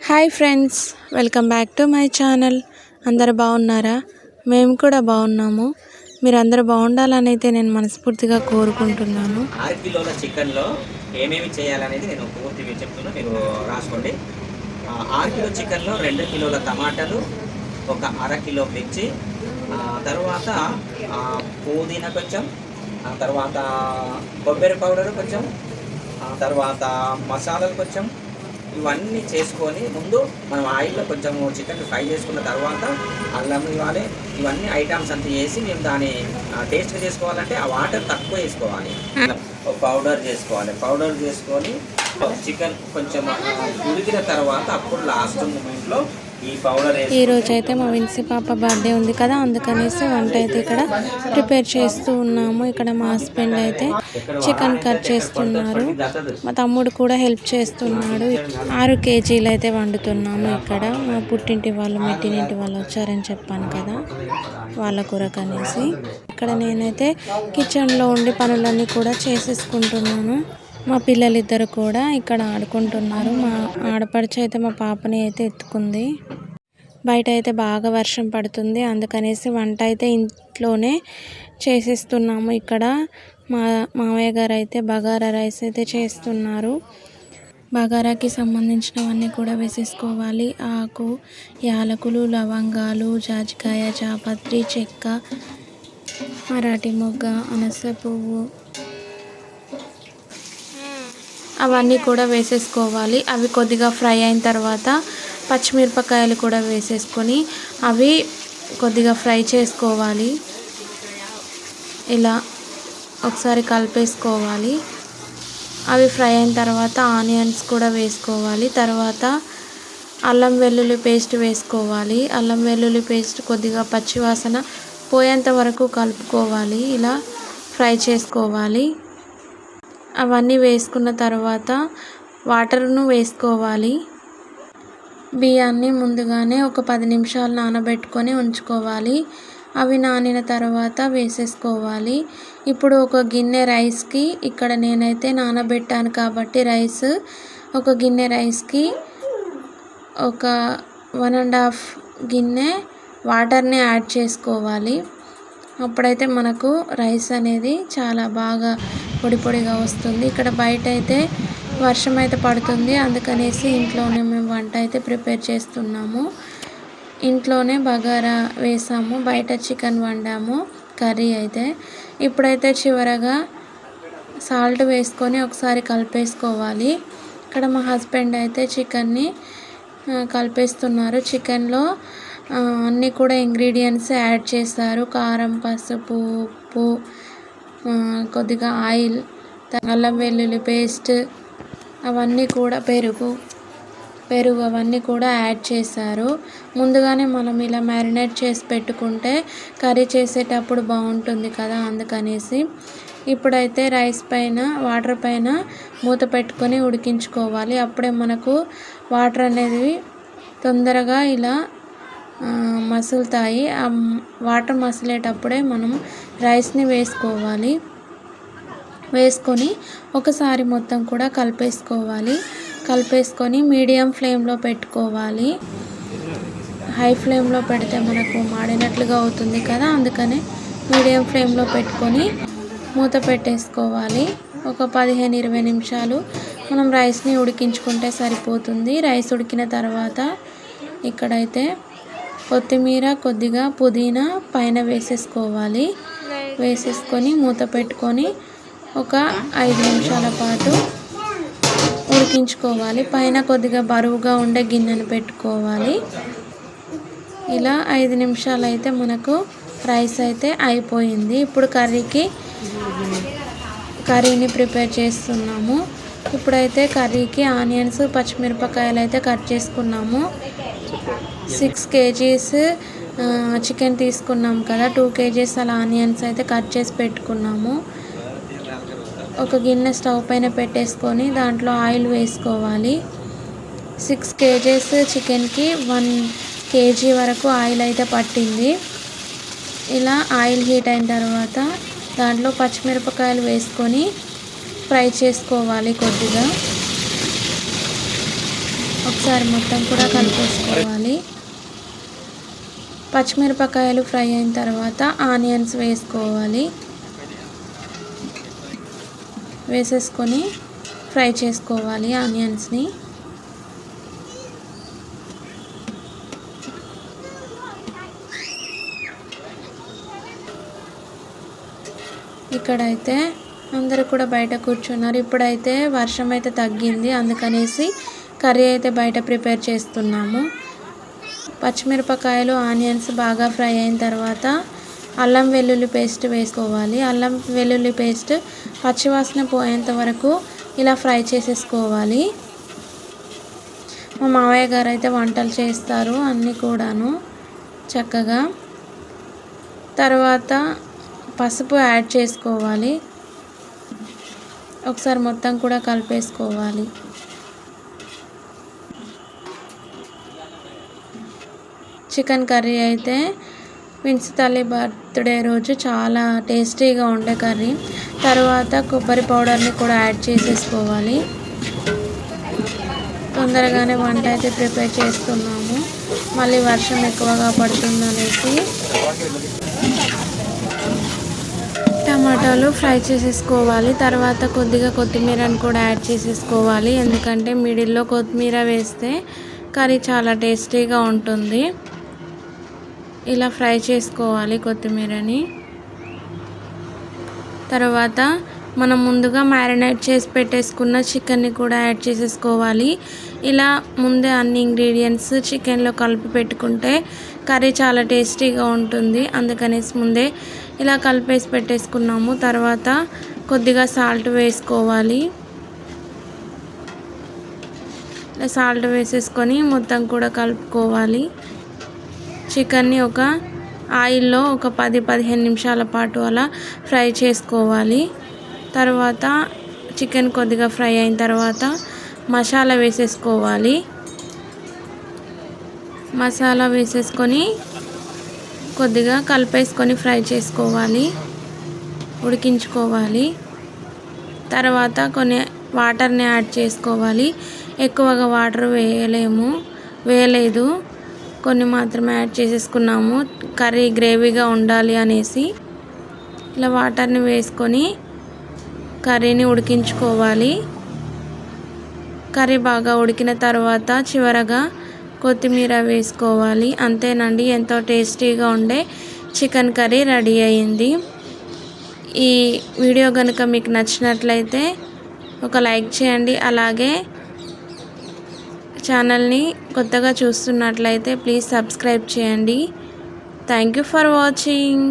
Hi friends, welcome back to my channel. అందరు బాగున్నారా? మేము కూడా బాగున్నాము. మీరు అందరూ బాగుండాలని అయితే నేను మనస్ఫూర్తిగా కోరుకుంటున్నాను. 6 కిలోల చికెన్లో ఏమేమి చేయాలనేది నేను పూర్తిగా చెప్తున్నా, మీరు రాసుకోండి. 6 కిలో చికెన్లో 2 కిలోల టమాటాలు, ఒక అరకిలో మిర్చి, తర్వాత పుదీనా కొంచెం, తర్వాత కొబ్బరి పౌడరు కొంచెం, తర్వాత మసాలాలు కొంచెం, ఇవన్నీ చేసుకొని ముందు మనం ఆయిల్లో కొంచెం చికెన్ ఫ్రై చేసుకున్న తర్వాత అల్లం ఇవ్వాలి. ఇవన్నీ ఐటమ్స్ అంతా వేసి మేము దాన్ని టేస్ట్గా చేసుకోవాలంటే ఆ వాటర్ తక్కువ వేసుకోవాలి. పౌడర్ చేసుకోవాలి. పౌడర్ చేసుకొని చికెన్ కొంచెం ఉడికిన తర్వాత అప్పుడు లాస్ట్ మూమెంట్లో ఈ రోజు అయితే మా విన్సీ పాప బర్త్డే ఉంది కదా, అందుకనేసి వంట అయితే ఇక్కడ ప్రిపేర్ చేస్తూ ఉన్నాము. ఇక్కడ మా హస్బెండ్ అయితే చికెన్ కట్ చేస్తున్నారు, మా తమ్ముడు కూడా హెల్ప్ చేస్తున్నాడు. 6 కేజీలు అయితే వండుతున్నాము. ఇక్కడ మా పుట్టింటి వాళ్ళు మెట్టినింటి వాళ్ళు వచ్చారని చెప్పాను కదా, వాళ్ళ కొరకనేసి ఇక్కడ నేనైతే కిచెన్లో ఉండి పనులన్నీ కూడా చేసేసుకుంటున్నాను. మా పిల్లలిద్దరు కూడా ఇక్కడ ఆడుకుంటున్నారు. మా ఆడపడుచు అయితే మా పాపని అయితే ఎత్తుకుంది. బయట అయితే బాగా వర్షం పడుతుంది, అందుకనేసి వంట అయితే ఇంట్లోనే చేసేస్తున్నాము. ఇక్కడ మా మామయ్య గారు అయితే బగారా రైస్ అయితే చేస్తున్నారు. బగారాకి సంబంధించినవన్నీ కూడా వేసేసుకోవాలి. ఆకు, యాలకులు, లవంగాలు, జాజికాయ, జాపత్రి, చెక్క, మరాఠీ మొగ్గ, అనస పువ్వు, అవన్నీ కూడా వేసేసుకోవాలి. అవి కొద్దిగా ఫ్రై అయిన తర్వాత పచ్చిమిరపకాయలు కూడా వేసేసుకొని అవి కొద్దిగా ఫ్రై చేసుకోవాలి. ఇలా ఒకసారి కలిపేసుకోవాలి. అవి ఫ్రై అయిన తర్వాత ఆనియన్స్ కూడా వేసుకోవాలి. తర్వాత అల్లం వెల్లుల్లి పేస్ట్ వేసుకోవాలి. అల్లం వెల్లుల్లి పేస్ట్ కొద్దిగా పచ్చివాసన పోయేంత వరకు కలుపుకోవాలి. ఇలా ఫ్రై చేసుకోవాలి. అవన్నీ వేసుకున్న తర్వాత వాటర్ను వేసుకోవాలి. బియ్యాన్ని ముందుగానే ఒక 10 నిమిషాలు నానబెట్టుకొని ఉంచుకోవాలి. అవి నానిన తర్వాత వేసేసుకోవాలి. ఇప్పుడు ఒక గిన్నె రైస్కి, ఇక్కడ నేనైతే నానబెట్టాను కాబట్టి రైస్, ఒక గిన్నె రైస్కి ఒక 1.5 గిన్నె వాటర్ని యాడ్ చేసుకోవాలి. అప్పుడైతే మనకు రైస్ అనేది చాలా బాగా పొడి పొడిగా వస్తుంది. ఇక్కడ బయట అయితే వర్షం అయితే పడుతుంది, అందుకనేసి ఇంట్లోనే మేము వంట అయితే ప్రిపేర్ చేస్తున్నాము. ఇంట్లోనే బగారా వేసాము, బయట చికెన్ వండాము కర్రీ అయితే. ఇప్పుడైతే చివరగా సాల్ట్ వేసుకొని ఒకసారి కలిపేసుకోవాలి. ఇక్కడ మా హస్బెండ్ అయితే చికెన్ని కలిపేస్తున్నారు. చికెన్లో అన్నీ కూడా ఇంగ్రీడియంట్స్ యాడ్ చేస్తారు. కారం, పసుపు, ఉప్పు, కొద్దిగా ఆయిల్, అల్లం వెల్లుల్లి పేస్ట్, అవన్నీ కూడా పెరుగు అవన్నీ కూడా యాడ్ చేశారు. ముందుగానే మనం ఇలా మ్యారినేట్ చేసి పెట్టుకుంటే కర్రీ చేసేటప్పుడు బాగుంటుంది కదా, అందుకనేసి. ఇప్పుడైతే రైస్ పైన, వాటర్ పైన మూత పెట్టుకొని ఉడికించుకోవాలి. అప్పుడే మనకు వాటర్ అనేది తొందరగా ఇలా మసులుతాయి. ఆ వాటర్ మసిలేటప్పుడే మనం రైస్ని వేసుకోవాలి. వేసుకొని ఒకసారి మొత్తం కూడా కలిపేసుకొని మీడియం ఫ్లేమ్లో పెట్టుకోవాలి. హై ఫ్లేమ్లో పెడితే మనకు మాడినట్లుగా అవుతుంది కదా, అందుకనే మీడియం ఫ్లేమ్లో పెట్టుకొని మూత పెట్టేసుకోవాలి. ఒక 15-20 నిమిషాలు మనం రైస్ని ఉడికించుకుంటే సరిపోతుంది. రైస్ ఉడికిన తర్వాత ఇక్కడైతే కొత్తిమీర, కొద్దిగా పుదీనా పైన వేసేసుకోవాలి. వేసేసుకొని మూత పెట్టుకొని ఒక 5 నిమిషాల పాటు ఉడికించుకోవాలి. పైన కొద్దిగా బరువుగా ఉండే గిన్నెను పెట్టుకోవాలి. ఇలా 5 నిమిషాలు అయితే మనకు రైస్ అయితే అయిపోయింది. ఇప్పుడు కర్రీని ప్రిపేర్ చేస్తున్నాము. ఇప్పుడైతే కర్రీకి ఆనియన్స్, పచ్చిమిరపకాయలు అయితే కట్ చేసుకున్నాము. 6 కేజీస్ చికెన్ తీసుకున్నాం కదా, 2 కేజీస్ అలా ఆనియన్స్ అయితే కట్ చేసి పెట్టుకున్నాము. ఒక గిన్నె స్టవ్ పైన పెట్టేసుకొని దాంట్లో ఆయిల్ వేసుకోవాలి. 6 కేజీస్ చికెన్కి 1 కేజీ వరకు ఆయిల్ అయితే పట్టింది. ఇలా ఆయిల్ హీట్ అయిన తర్వాత దాంట్లో పచ్చిమిరపకాయలు వేసుకొని ఫ్రై చేసుకోవాలి. కొద్దిగా ఒకసారి మొత్తం కూడా కలిపేసుకోవాలి. పచ్చిమిరపకాయలు ఫ్రై అయిన తర్వాత ఆనియన్స్ వేసుకోవాలి. వేసేసుకొని ఫ్రై చేసుకోవాలి ఆనియన్స్ని. ఇక్కడైతే అందరూ కూడా బయట కూర్చున్నారు. ఇప్పుడైతే వర్షం అయితే తగ్గింది, అందుకనేసి కర్రీ అయితే బయట ప్రిపేర్ చేస్తున్నాము. పచ్చిమిరపకాయలు ఆనియన్స్ బాగా ఫ్రై అయిన తర్వాత అల్లం వెల్లుల్లి పేస్ట్ వేసుకోవాలి. అల్లం వెల్లుల్లి పేస్ట్ పచ్చివాసన పోయేంత వరకు ఇలా ఫ్రై చేసేసుకోవాలి. మా మావయ్య గారు అయితే వంటలు చేస్తారు అన్నీ కూడాను చక్కగా. తర్వాత పసుపు యాడ్ చేసుకోవాలి. ఒకసారి మొత్తం కూడా కలిపేసుకోవాలి. చికెన్ కర్రీ అయితే విన్స్ తల్లి బర్త్డే రోజు చాలా టేస్టీగా ఉండే కర్రీ. తర్వాత కొబ్బరి పౌడర్ని కూడా యాడ్ చేసేసుకోవాలి. తొందరగానే వంట అయితే ప్రిపేర్ చేస్తున్నాము, మళ్ళీ వర్షం ఎక్కువగా పడుతుందనేసి. టమాటాలు ఫ్రై చేసేసుకోవాలి. తర్వాత కొద్దిగా కొత్తిమీరని కూడా యాడ్ చేసేసుకోవాలి, ఎందుకంటే మిడిల్లో కొత్తిమీర వేస్తే కర్రీ చాలా టేస్టీగా ఉంటుంది. ఇలా ఫ్రై చేసుకోవాలి కొత్తిమీరని. తర్వాత మనం ముందుగా మ్యారినేట్ చేసి పెట్టేసుకున్న చికెన్ని కూడా యాడ్ చేసేసుకోవాలి. ఇలా ముందే అన్ని ఇంగ్రీడియంట్స్ చికెన్లో కలిపి పెట్టుకుంటే కర్రీ చాలా టేస్టీగా ఉంటుంది, అందుకనేసి ముందే ఇలా కలిపేసి పెట్టేసుకున్నాము. తర్వాత కొద్దిగా సాల్ట్ వేసుకోవాలి. ఇలా సాల్ట్ వేసేసుకొని మొత్తం కూడా కలుపుకోవాలి. చికెన్ని ఒక ఆయిల్లో ఒక 10-15 నిమిషాల పాటు అలా ఫ్రై చేసుకోవాలి. తర్వాత చికెన్ కొద్దిగా ఫ్రై అయిన తర్వాత మసాలా వేసేసుకోవాలి. మసాలా వేసేసుకొని కొద్దిగా కలిపేసుకొని ఫ్రై చేసుకోవాలి, ఉడికించుకోవాలి. తర్వాత కొన్ని వాటర్ని యాడ్ చేసుకోవాలి. ఎక్కువగా వాటర్ వేయలేదు, కొన్ని మాత్రమే యాడ్ చేసేసుకున్నాము కర్రీ గ్రేవీగా ఉండాలి అనేసి. ఇలా వాటర్ని వేసుకొని కర్రీని ఉడికించుకోవాలి. కర్రీ బాగా ఉడికిన తర్వాత చివరగా కొత్తిమీర వేసుకోవాలి. అంతేనండి, ఎంతో టేస్టీగా ఉండే చికెన్ కర్రీ రెడీ అయ్యింది. ఈ వీడియో కనుక మీకు నచ్చినట్లయితే ఒక లైక్ చేయండి. అలాగే ఛానల్ని కొత్తగా చూస్తున్నట్లయితే ప్లీజ్ సబ్స్క్రైబ్ చేయండి. Thank you for watching.